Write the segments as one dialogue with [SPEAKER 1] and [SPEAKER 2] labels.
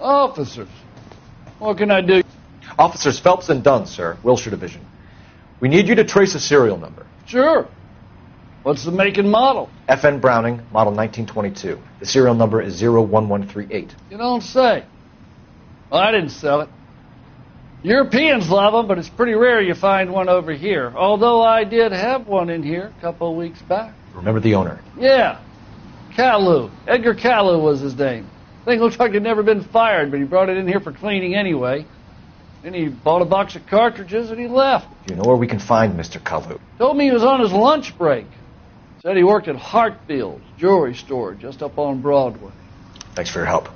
[SPEAKER 1] Officers, what can I do?
[SPEAKER 2] Officers Phelps and Dunn, sir, Wilshire Division. We need you to trace a serial number.
[SPEAKER 1] Sure. What's the make and model?
[SPEAKER 2] FN Browning, model 1922. The serial number is 01138.
[SPEAKER 1] You don't say. Well, I didn't sell it. Europeans love them, but it's pretty rare you find one over here. Although I did have one in here a couple of weeks back.
[SPEAKER 2] Remember the owner?
[SPEAKER 1] Yeah. Caillou. Edgar Caillou was his name. Thing looks like he'd never been fired, but he brought it in here for cleaning anyway. Then he bought a box of cartridges and he left.
[SPEAKER 2] Do you know where we can find Mr. Caillou?
[SPEAKER 1] Told me he was on his lunch break. Said he worked at Hartfield's jewelry store just up on Broadway.
[SPEAKER 2] Thanks for your help.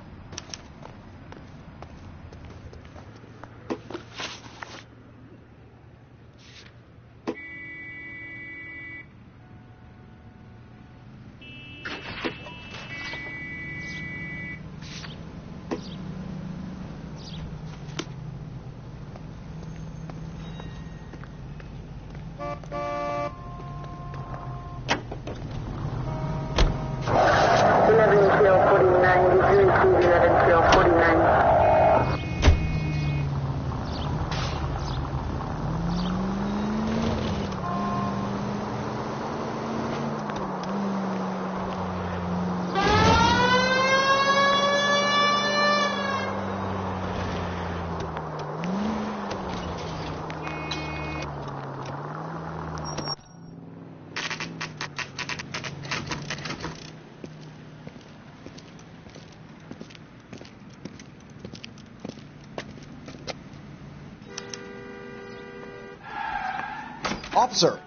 [SPEAKER 3] Officer,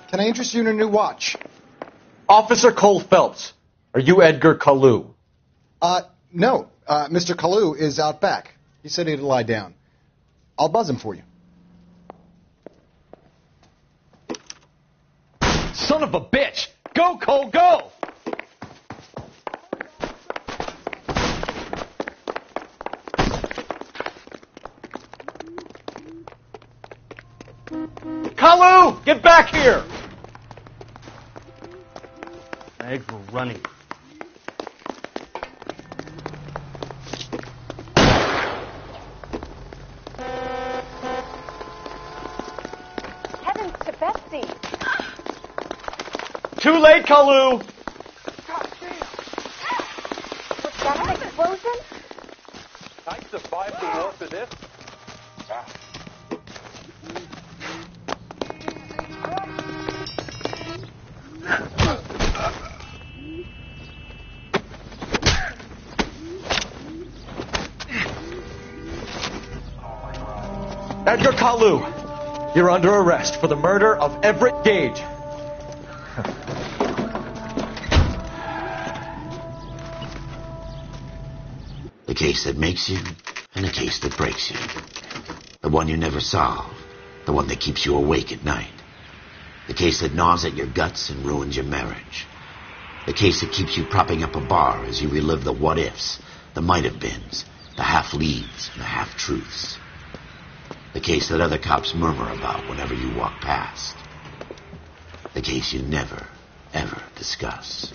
[SPEAKER 3] can I interest you in a new watch?
[SPEAKER 2] Officer Cole Phelps, are you Edgar Caillou?
[SPEAKER 3] No. Mr. Caillou is out back. He said he'd lie down. I'll buzz him for you.
[SPEAKER 2] Son of a bitch! Go, Cole, go! Caillou, get back here!
[SPEAKER 4] Eggs were running.
[SPEAKER 5] Heavens to Betsy!
[SPEAKER 2] Too late, Caillou!
[SPEAKER 5] Was that an explosion?
[SPEAKER 6] I survived the war for this.
[SPEAKER 2] Edgar Caillou, you're under arrest for the murder of Everett Gage.
[SPEAKER 7] The case that makes you and the case that breaks you. The one you never solve. The one that keeps you awake at night. The case that gnaws at your guts and ruins your marriage. The case that keeps you propping up a bar as you relive the what-ifs, the might-have-beens, the half-leads, and the half-truths. The case that other cops murmur about whenever you walk past. The case you never, ever discuss.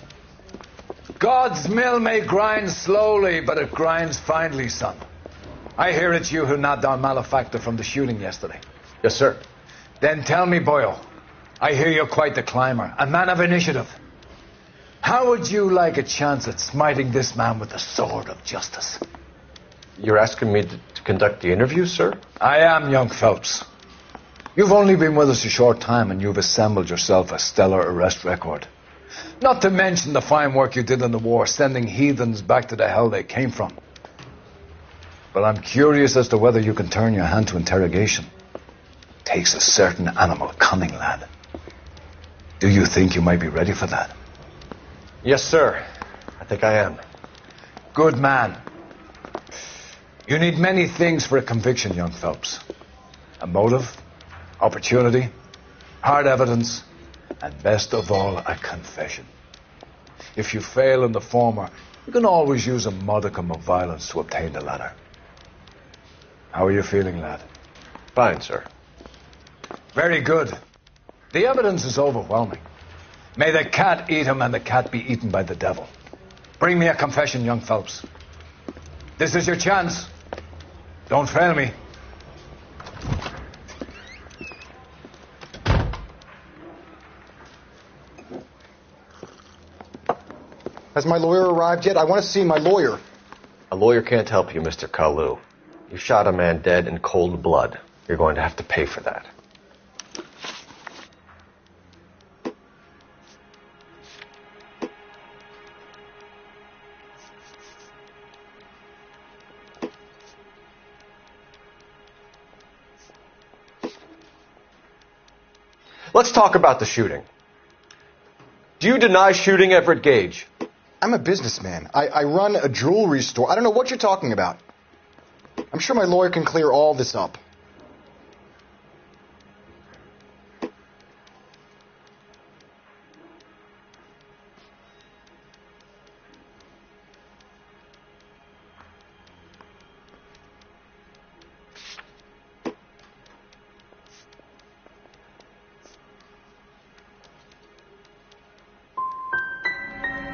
[SPEAKER 6] God's mill may grind slowly, but it grinds finely, son. I hear it's you who knocked down Malefactor from the shooting yesterday.
[SPEAKER 2] Yes, sir.
[SPEAKER 6] Then tell me, boyo, I hear you're quite the climber, a man of initiative. How would you like a chance at smiting this man with the sword of justice?
[SPEAKER 2] You're asking me to conduct the interview, sir?
[SPEAKER 6] I am, young Phelps. You've only been with us a short time and you've assembled yourself a stellar arrest record. Not to mention the fine work you did in the war, sending heathens back to the hell they came from. But I'm curious as to whether you can turn your hand to interrogation. Takes a certain animal cunning, lad. Do you think you might be ready for that?
[SPEAKER 2] Yes, sir. I think I am.
[SPEAKER 6] Good man. You need many things for a conviction, young Phelps. A motive, opportunity, hard evidence, and best of all, a confession. If you fail in the former, you can always use a modicum of violence to obtain the latter. How are you feeling, lad?
[SPEAKER 2] Fine, sir.
[SPEAKER 6] Very good. The evidence is overwhelming. May the cat eat him and the cat be eaten by the devil. Bring me a confession, young Phelps. This is your chance. Don't fail me.
[SPEAKER 3] Has my lawyer arrived yet? I want to see my lawyer.
[SPEAKER 2] A lawyer can't help you, Mr. Kalu. You shot a man dead in cold blood. You're going to have to pay for that. Let's talk about the shooting. Do you deny shooting Everett Gage?
[SPEAKER 3] I'm a businessman. I run a jewelry store. I don't know what you're talking about. I'm sure my lawyer can clear all this up.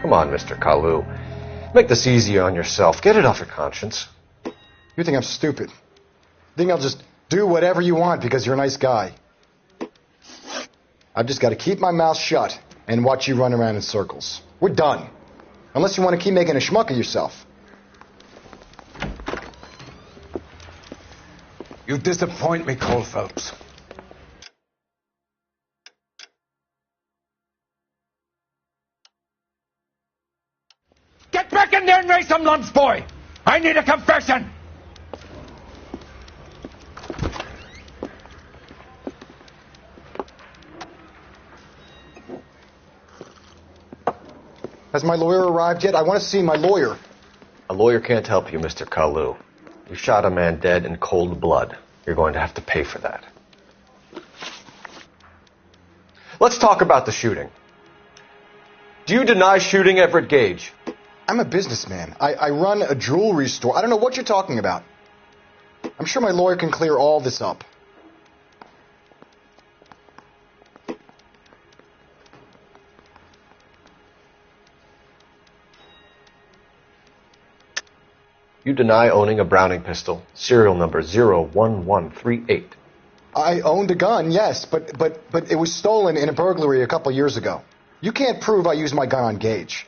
[SPEAKER 2] Come on, Mr. Kalu. Make this easier on yourself. Get it off your conscience.
[SPEAKER 3] You think I'm stupid? Think I'll just do whatever you want because you're a nice guy? I've just got to keep my mouth shut and watch you run around in circles. We're done. Unless you want to keep making a schmuck of yourself.
[SPEAKER 6] You disappoint me, Cole Phelps. Get back in there and raise some lumps, boy! I need a confession!
[SPEAKER 3] Has my lawyer arrived yet? I want to see my lawyer.
[SPEAKER 2] A lawyer can't help you, Mr. Kalu. You shot a man dead in cold blood. You're going to have to pay for that. Let's talk about the shooting. Do you deny shooting Everett Gage?
[SPEAKER 3] I'm a businessman. I run a jewelry store. I don't know what you're talking about. I'm sure my lawyer can clear all this up.
[SPEAKER 2] You deny owning a Browning pistol, serial number 01138.
[SPEAKER 3] I owned a gun, yes, but it was stolen in a burglary a couple years ago. You can't prove I used my gun on Gage.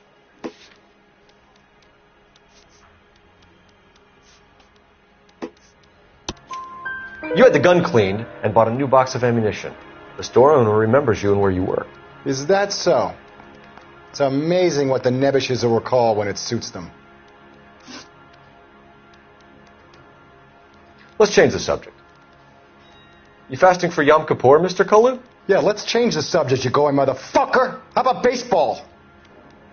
[SPEAKER 2] You had the gun cleaned and bought a new box of ammunition. The store owner remembers you and where you were.
[SPEAKER 3] Is that so? It's amazing what the Nebbishes will recall when it suits them.
[SPEAKER 2] Let's change the subject. You fasting for Yom Kippur, Mr. Kalu?
[SPEAKER 3] Yeah, let's change the subject, you going motherfucker. How about baseball?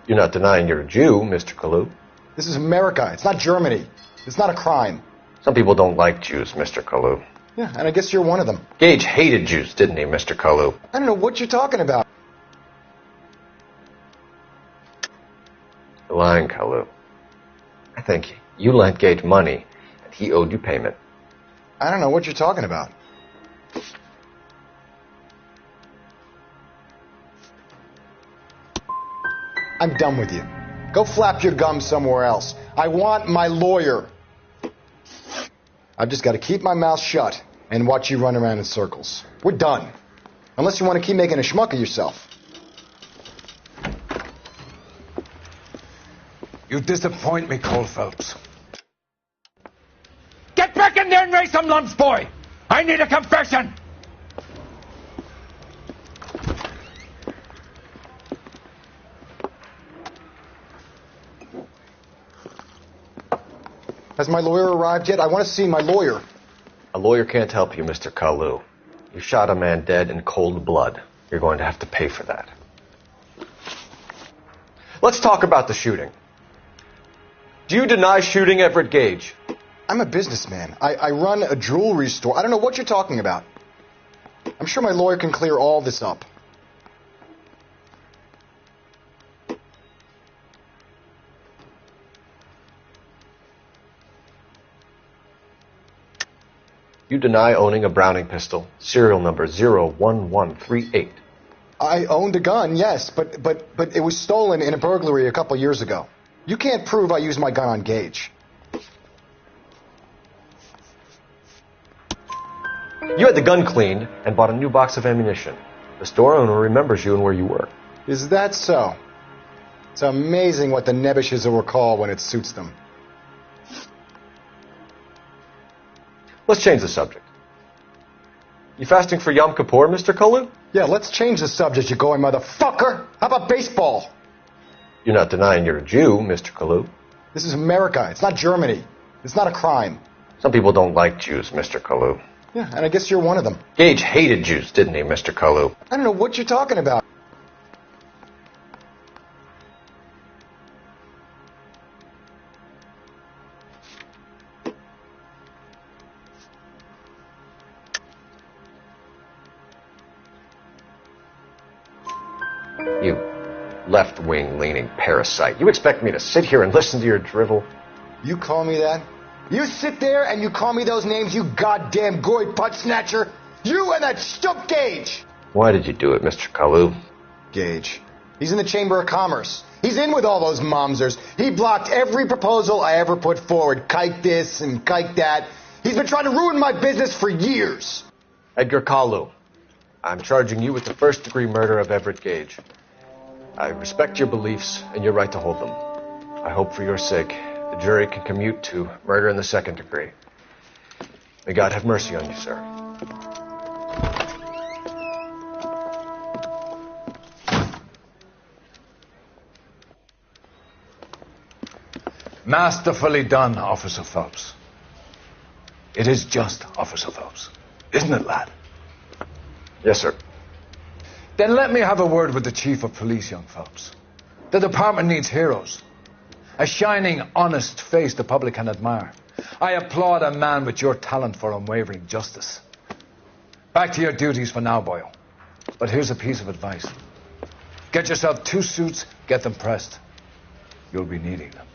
[SPEAKER 2] You're not denying you're a Jew, Mr. Kalu.
[SPEAKER 3] This is America. It's not Germany. It's not a crime.
[SPEAKER 2] Some people don't like Jews, Mr. Kalu.
[SPEAKER 3] Yeah, and I guess you're one of them.
[SPEAKER 2] Gage hated Jews, didn't he, Mr. Kalu?
[SPEAKER 3] I don't know what you're talking about.
[SPEAKER 2] You're lying, Kalu. I think you lent Gage money, and he owed you payment.
[SPEAKER 3] I don't know what you're talking about. I'm done with you. Go flap your gums somewhere else. I want my lawyer. I've just got to keep my mouth shut and watch you run around in circles. We're done. Unless you want to keep making a schmuck of yourself.
[SPEAKER 6] You disappoint me, Cole Phelps. Get back in there and raise some lumps, boy! I need a confession!
[SPEAKER 3] Has my lawyer arrived yet? I want to see my lawyer.
[SPEAKER 2] A lawyer can't help you, Mr. Kalu. You shot a man dead in cold blood. You're going to have to pay for that. Let's talk about the shooting. Do you deny shooting Everett Gage?
[SPEAKER 3] I'm a businessman. I run a jewelry store. I don't know what you're talking about. I'm sure my lawyer can clear all this up.
[SPEAKER 2] You deny owning a Browning pistol, serial number 01138.
[SPEAKER 3] I owned a gun, yes, but it was stolen in a burglary a couple years ago. You can't prove I used my gun on Gage.
[SPEAKER 2] You had the gun cleaned and bought a new box of ammunition. The store owner remembers you and where you were.
[SPEAKER 3] Is that so? It's amazing what the nebbishes will recall when it suits them.
[SPEAKER 2] Let's change the subject. You fasting for Yom Kippur, Mr. Kalu?
[SPEAKER 3] Yeah, let's change the subject, you going motherfucker. How about baseball?
[SPEAKER 2] You're not denying you're a Jew, Mr. Kalu.
[SPEAKER 3] This is America. It's not Germany. It's not a crime.
[SPEAKER 2] Some people don't like Jews, Mr. Kalu.
[SPEAKER 3] Yeah, and I guess you're one of them.
[SPEAKER 2] Gage hated Jews, didn't he, Mr. Kalu?
[SPEAKER 3] I don't know what you're talking about.
[SPEAKER 2] You left-wing leaning parasite. You expect me to sit here and listen to your drivel?
[SPEAKER 3] You call me that? You sit there and you call me those names, you goddamn goy putt snatcher? You and that stump Gage!
[SPEAKER 2] Why did you do it, Mr. Kalu?
[SPEAKER 3] Gage. He's in the Chamber of Commerce. He's in with all those momsers. He blocked every proposal I ever put forward. Kike this and kike that. He's been trying to ruin my business for years.
[SPEAKER 2] Edgar Kalu, I'm charging you with the first-degree murder of Everett Gage. I respect your beliefs and your right to hold them. I hope for your sake the jury can commute to murder in the second degree. May God have mercy on you, sir.
[SPEAKER 6] Masterfully done, Officer Phelps. It is just, Officer Phelps. Isn't it, lad?
[SPEAKER 2] Yes, sir.
[SPEAKER 6] Then let me have a word with the Chief of Police, young Phelps. The department needs heroes. A shining, honest face the public can admire. I applaud a man with your talent for unwavering justice. Back to your duties for now, boyo. But here's a piece of advice. Get yourself 2 suits, get them pressed. You'll be needing them.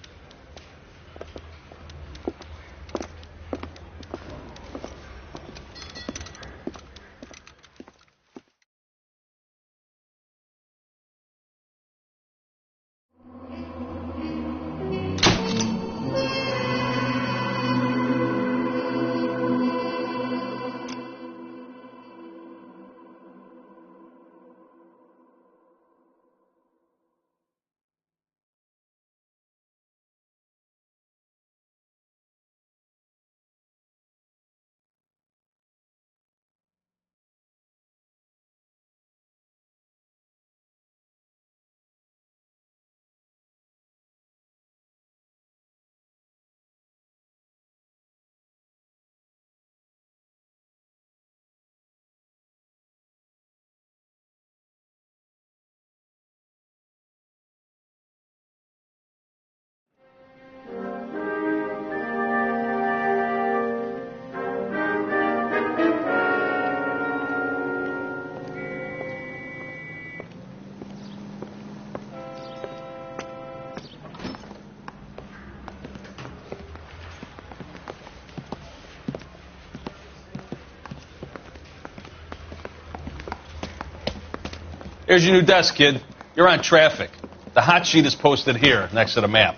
[SPEAKER 8] Here's your new desk, kid. You're on traffic. The hot sheet is posted here, next to the map.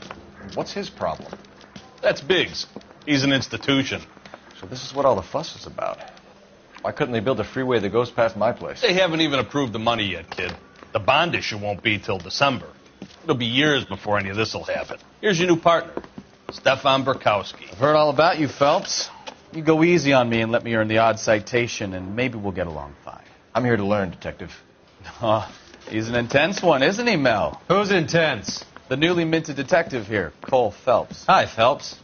[SPEAKER 2] What's his problem?
[SPEAKER 8] That's Biggs. He's an institution.
[SPEAKER 2] So this is what all the fuss is about. Why couldn't they build a freeway that goes past my place?
[SPEAKER 8] They haven't even approved the money yet, kid. The bond issue won't be till December. It'll be years before any of this will happen. Here's your new partner, Stefan Burkowski.
[SPEAKER 9] I've heard all about you, Phelps. You go easy on me and let me earn the odd citation, and maybe we'll get along fine.
[SPEAKER 2] I'm here to learn, Detective.
[SPEAKER 9] Oh, he's an intense one, isn't he, Mel?
[SPEAKER 10] Who's intense?
[SPEAKER 9] The newly minted detective here, Cole Phelps.
[SPEAKER 10] Hi, Phelps.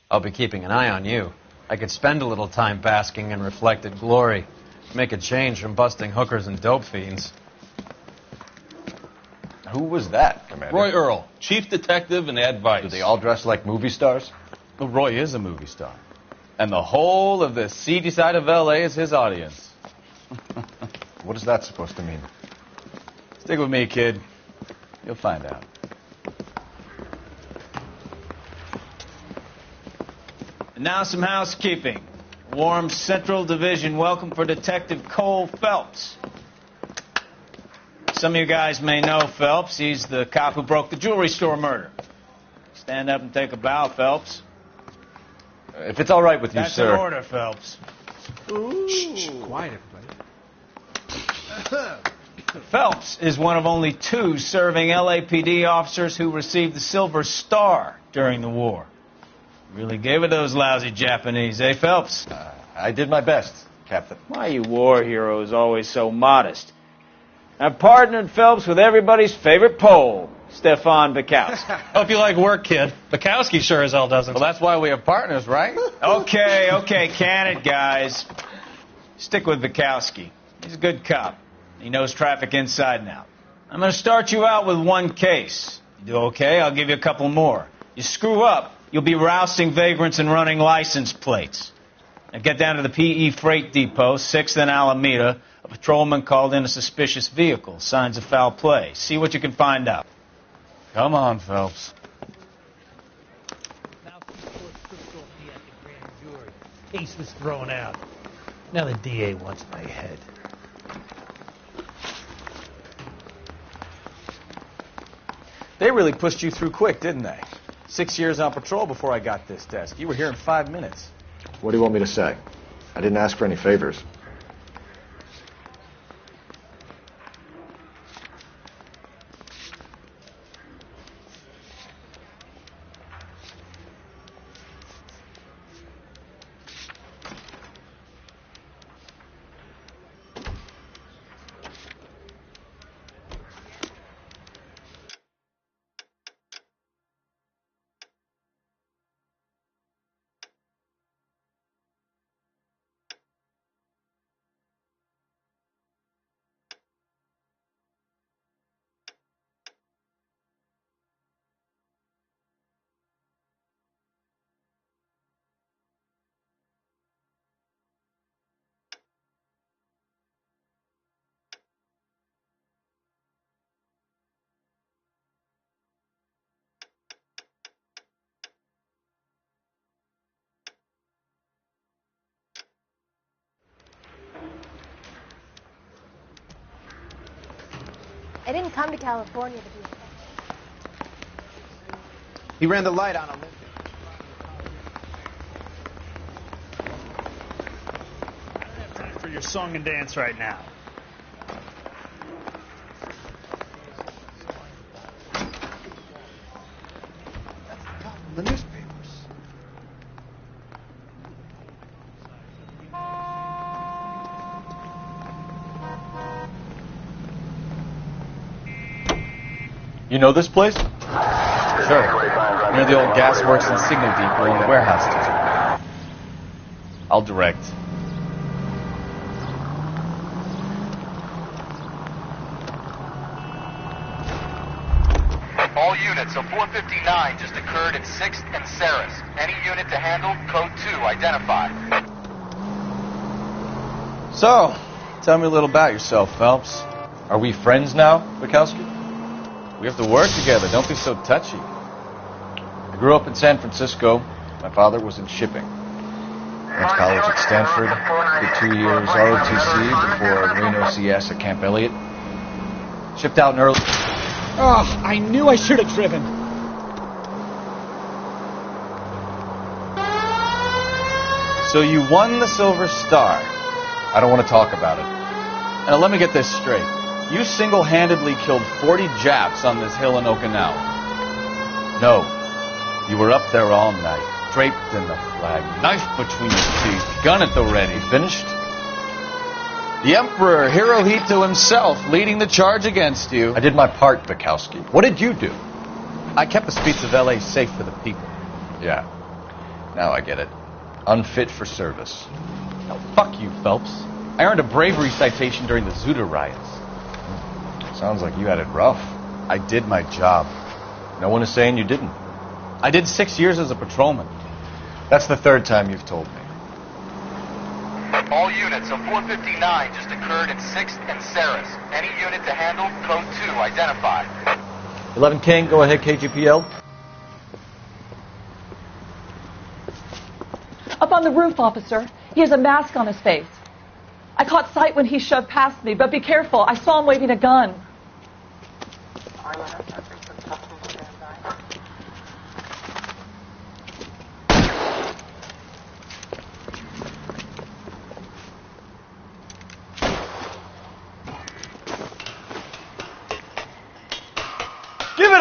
[SPEAKER 10] I'll be keeping an eye on you. I could spend a little time basking in reflected glory. Make a change from busting hookers and dope fiends.
[SPEAKER 2] Who was that, Commander?
[SPEAKER 8] Roy Earl, chief detective and advice.
[SPEAKER 2] Do they all dress like movie stars?
[SPEAKER 9] Well, Roy is a movie star. And the whole of the seedy side of L.A. is his audience.
[SPEAKER 2] What is that supposed to mean?
[SPEAKER 9] Stick with me, kid. You'll find out. And now some housekeeping. Warm Central Division welcome for Detective Cole Phelps. Some of you guys may know Phelps. He's the cop who broke the jewelry store murder. Stand up and take a bow, Phelps.
[SPEAKER 2] If it's all right with you,
[SPEAKER 9] That's
[SPEAKER 2] sir.
[SPEAKER 9] an order, Phelps.
[SPEAKER 11] Shh, quiet, everybody.
[SPEAKER 9] Phelps is one of only 2 serving LAPD officers who received the Silver Star during the war. Really gave it those lousy Japanese, eh, Phelps?
[SPEAKER 2] I did my best, Captain.
[SPEAKER 9] Why you war heroes always so modest? I've partnered Phelps with everybody's favorite Pole, Stefan Bukowski.
[SPEAKER 10] Hope you like work, kid. Bukowski sure as hell doesn't.
[SPEAKER 4] Well, that's why we have partners, right?
[SPEAKER 9] Okay, can it, guys? Stick with Bukowski. He's a good cop. He knows traffic inside and out. I'm going to start you out with 1 case. You do okay, I'll give you a couple more. You screw up, you'll be rousting vagrants and running license plates. Now get down to the PE Freight Depot, 6th and Alameda. A patrolman called in a suspicious vehicle. Signs of foul play. See what you can find out.
[SPEAKER 4] Come on, Phelps.
[SPEAKER 12] Case was thrown out. Now the DA wants my head.
[SPEAKER 11] They really pushed you through quick, didn't they? 6 years on patrol before I got this desk. You were here in 5 minutes.
[SPEAKER 2] What do you want me to say? I didn't ask for any favors.
[SPEAKER 5] I didn't come to California to be a sex.
[SPEAKER 11] He ran the light on Olympic.
[SPEAKER 12] I don't have time for your song and dance right now.
[SPEAKER 3] The newspapers.
[SPEAKER 4] You know this place? Sure. Near the old gasworks and signal depot and the warehouse district. I'll direct.
[SPEAKER 13] All units, a 459 just occurred in 6th and Saris. Any unit to handle, code 2, identify.
[SPEAKER 4] So, tell me a little about yourself, Phelps. Are we friends now, Bukowski? We have to work together. Don't be so touchy. I grew up in San Francisco. My father was in shipping. Went to college at Stanford. Did 2 years ROTC before Reno CS at Camp Elliott. Shipped out in early...
[SPEAKER 12] Oh, I knew I should have driven.
[SPEAKER 4] So you won the Silver Star. I don't want to talk about it. And now let me get this straight. You single-handedly killed 40 Japs on this hill in Okinawa. No. You were up there all night, draped in the flag, knife between your teeth, gun at the ready. Finished? The Emperor Hirohito himself leading the charge against you. I did my part, Bukowski. What did you do? I kept the streets of L.A. safe for the people. Yeah. Now I get it. Unfit for service. Now, fuck you, Phelps. I earned a bravery citation during the Zuda riots. Sounds like you had it rough. I did my job. No one is saying you didn't. I did 6 years as a patrolman. That's the 3rd time you've told me.
[SPEAKER 13] All units, a 459 just occurred in 6th and Saris. Any unit to handle, code 2, identify.
[SPEAKER 2] 11 King, go ahead, KGPL.
[SPEAKER 14] Up on the roof, officer. He has a mask on his face. I caught sight when he shoved past me, but be careful. I saw him waving a gun.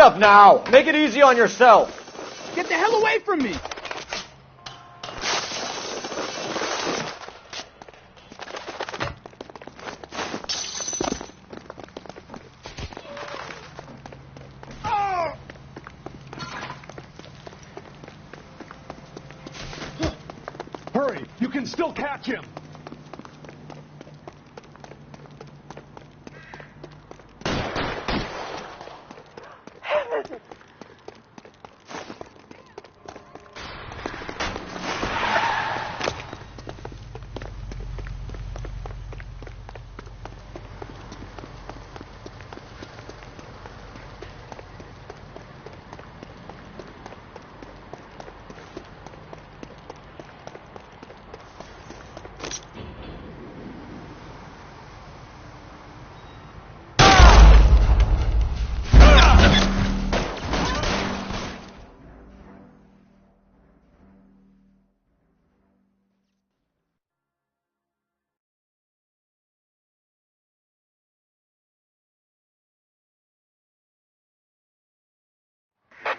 [SPEAKER 15] up now! Make it easy on yourself!
[SPEAKER 16] Get the hell away from me!
[SPEAKER 17] Hurry! You can still catch him!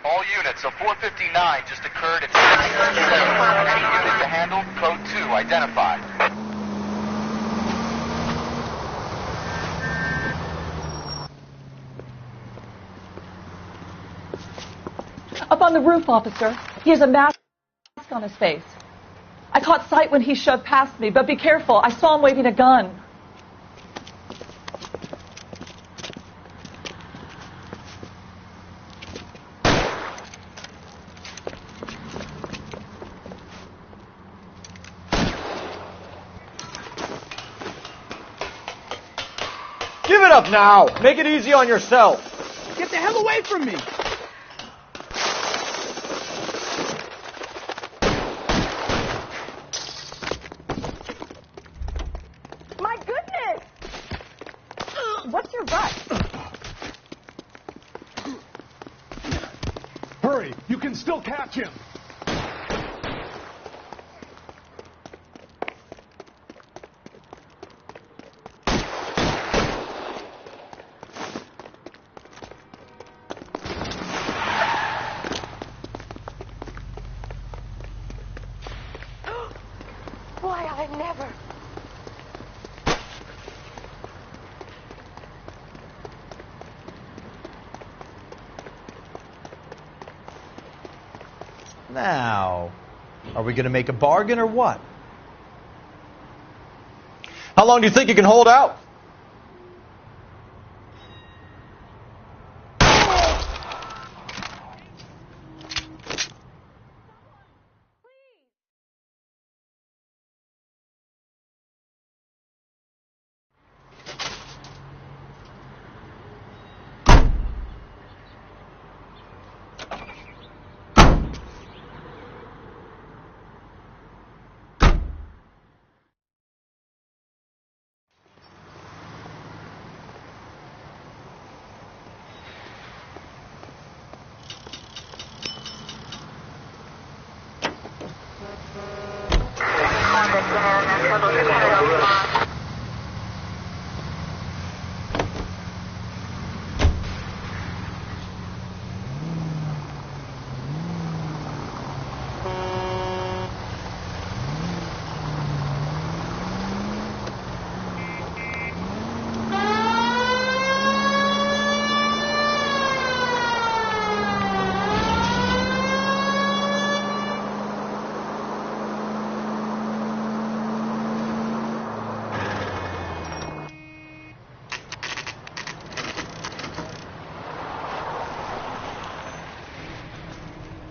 [SPEAKER 13] All units, a 459 just occurred at 6th. Any unit to handle, code 2, identified.
[SPEAKER 14] Up on the roof, officer. He has a mask on his face. I caught sight when he shoved past me, but be careful. I saw him waving a gun.
[SPEAKER 15] Give it up now! Make it easy on yourself!
[SPEAKER 16] Get the hell away from me!
[SPEAKER 5] My goodness! What's your rush?
[SPEAKER 17] Hurry! You can still catch him!
[SPEAKER 5] Why, I never.
[SPEAKER 11] Now, are we going to make a bargain or what? How long do you think you can hold out?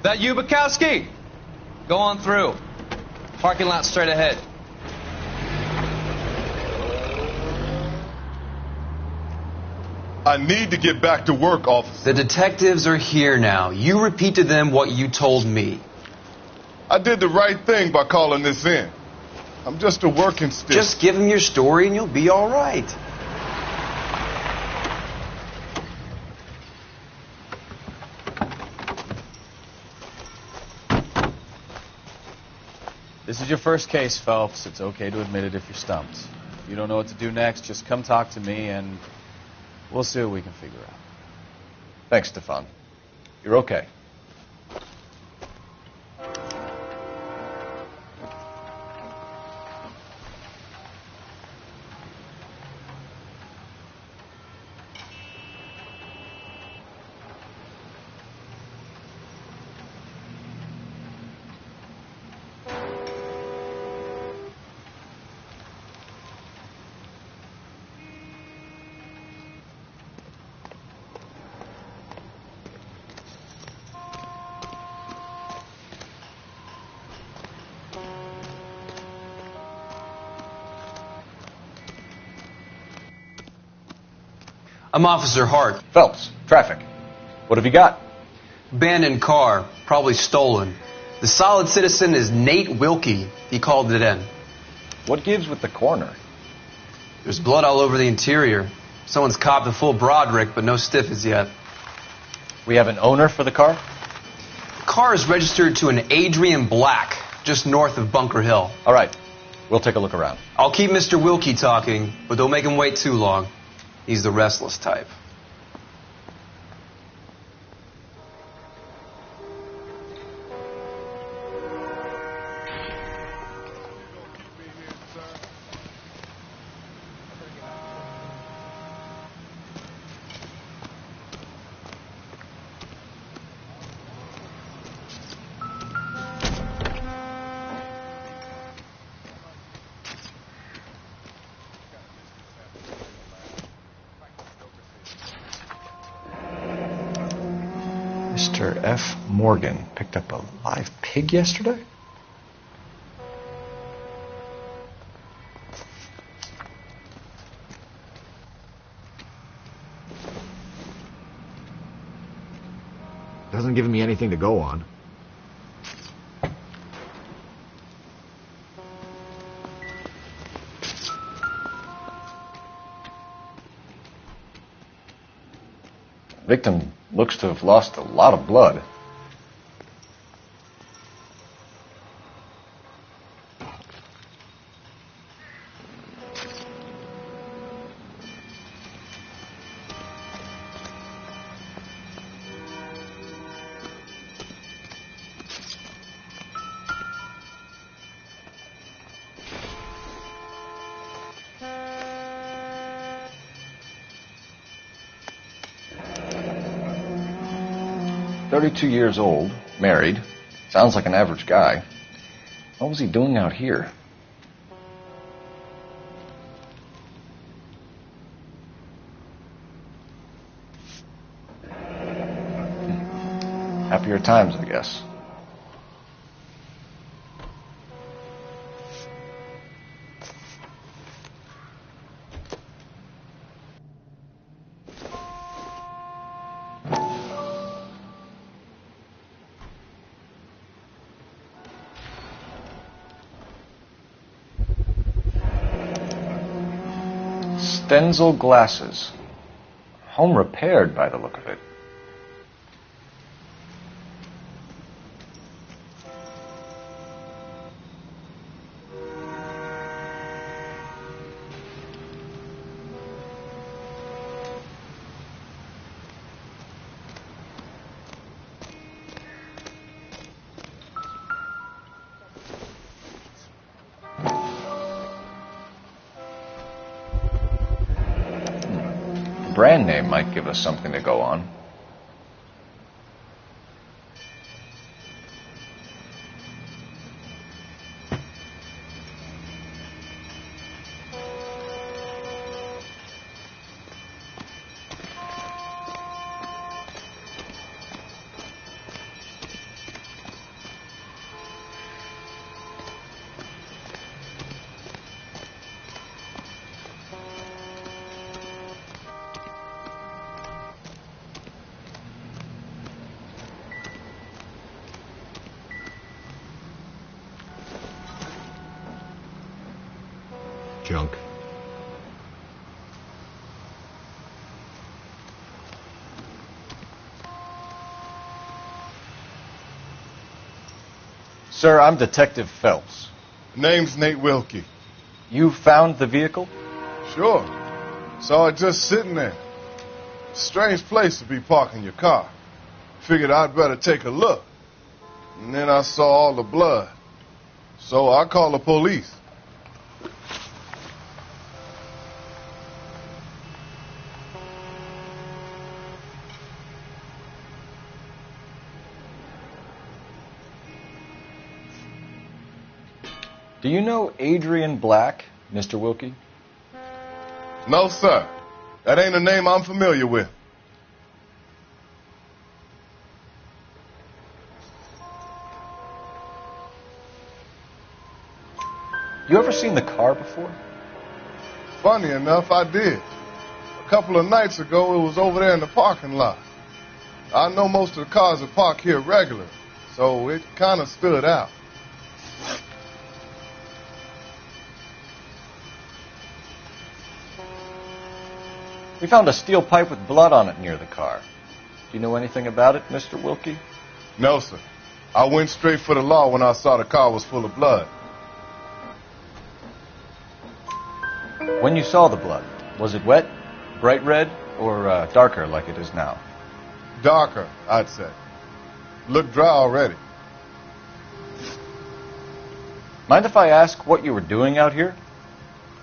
[SPEAKER 4] That you, Bukowski? Go on through. Parking lot straight ahead.
[SPEAKER 18] I need to get back to work, officer.
[SPEAKER 19] The detectives are here now. You repeat to them what you told me.
[SPEAKER 18] I did the right thing by calling this in. I'm just a working stick.
[SPEAKER 19] Just give them your story and you'll be all right.
[SPEAKER 11] This is your first case, Phelps. It's okay to admit it if you're stumped. If you don't know what to do next, just come talk to me and we'll see what we can figure out.
[SPEAKER 2] Thanks, Stefan. You're okay.
[SPEAKER 19] I'm Officer Hart.
[SPEAKER 2] Phelps, traffic. What have you got?
[SPEAKER 19] Abandoned car, probably stolen. The solid citizen is Nate Wilkie. He called it in.
[SPEAKER 2] What gives with the coroner?
[SPEAKER 19] There's blood all over the interior. Someone's copped a full Broderick, but no stiff as yet.
[SPEAKER 2] We have an owner for the car?
[SPEAKER 19] The car is registered to an Adrian Black, just north of Bunker Hill.
[SPEAKER 2] All right. We'll take a look around.
[SPEAKER 19] I'll keep Mr. Wilkie talking, but don't make him wait too long. He's the restless type.
[SPEAKER 2] Mr. F. Morgan picked up a live pig yesterday?
[SPEAKER 20] Doesn't give me anything to go on.
[SPEAKER 2] Victim looks to have lost a lot of blood. "32 years old, married, sounds like an average guy. What was he doing out here?" Happier times, I guess. Stenzel glasses. Home repaired by the look of it. Brand name might give us something to go on.
[SPEAKER 20] Junk.
[SPEAKER 2] Sir, I'm Detective Phelps.
[SPEAKER 18] Name's Nate Wilkie.
[SPEAKER 2] You found the vehicle?
[SPEAKER 18] Sure. Saw it just sitting there. Strange place to be parking your car. Figured I'd better take a look. And then I saw all the blood. So I called the police.
[SPEAKER 4] Do you know Adrian Black, Mr. Wilkie?
[SPEAKER 18] No, sir. That ain't a name I'm familiar with.
[SPEAKER 4] You ever seen the car before?
[SPEAKER 18] Funny enough, I did. A couple of nights ago, it was over there in the parking lot. I know most of the cars are parked here regular, so it kind of stood out.
[SPEAKER 4] We found a steel pipe with blood on it near the car. Do you know anything about it, Mr. Wilkie?
[SPEAKER 18] No, sir. I went straight for the law when I saw the car was full of blood.
[SPEAKER 4] When you saw the blood, was it wet, bright red, or darker like it is now?
[SPEAKER 18] Darker, I'd say. Looked dry already.
[SPEAKER 4] Mind if I ask what you were doing out here?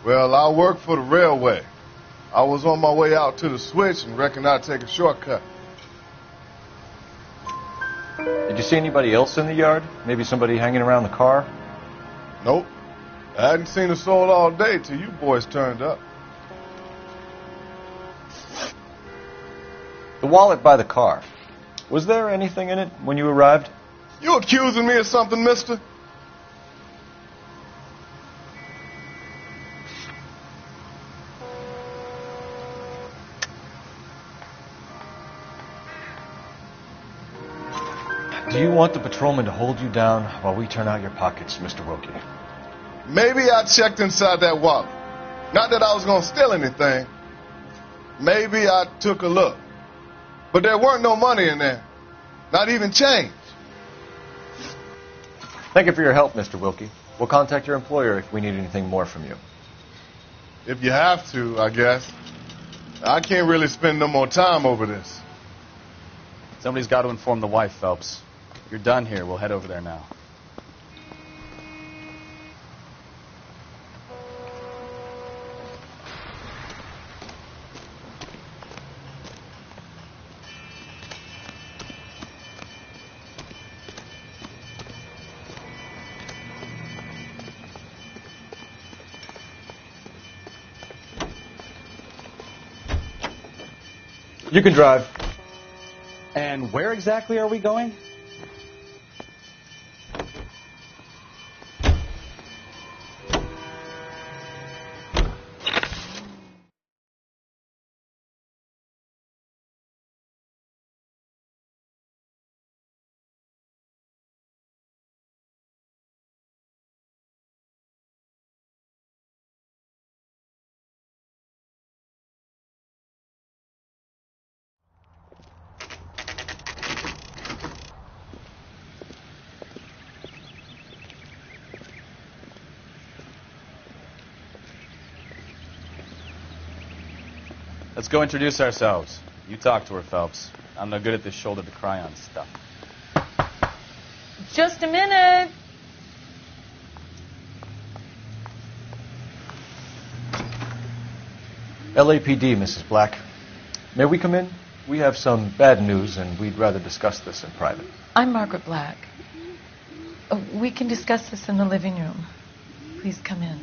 [SPEAKER 18] Well, I work for the railway. I was on my way out to the switch and reckoned I'd take a shortcut.
[SPEAKER 4] Did you see anybody else in the yard? Maybe somebody hanging around the car?
[SPEAKER 18] Nope. I hadn't seen a soul all day till you boys turned up.
[SPEAKER 4] The wallet by the car. Was there anything in it when you arrived?
[SPEAKER 18] You accusing me of something, mister?
[SPEAKER 4] Do you want the patrolman to hold you down while we turn out your pockets, Mr. Wilkie?
[SPEAKER 18] Maybe I checked inside that wallet. Not that I was going to steal anything. Maybe I took a look. But there weren't no money in there. Not even change.
[SPEAKER 4] Thank you for your help, Mr. Wilkie. We'll contact your employer if we need anything more from you.
[SPEAKER 18] If you have to, I guess. I can't really spend no more time over this.
[SPEAKER 11] Somebody's got to inform the wife, Phelps. You're done here. We'll head over there now.
[SPEAKER 4] You can drive.
[SPEAKER 11] And where exactly are we going? Let's go introduce ourselves. You talk to her, Phelps. I'm no good at this shoulder to cry on stuff.
[SPEAKER 5] Just a minute.
[SPEAKER 4] LAPD, Mrs. Black. May we come in? We have some bad news, and we'd rather discuss this in private.
[SPEAKER 14] I'm Margaret Black. We can discuss this in the living room. Please come in.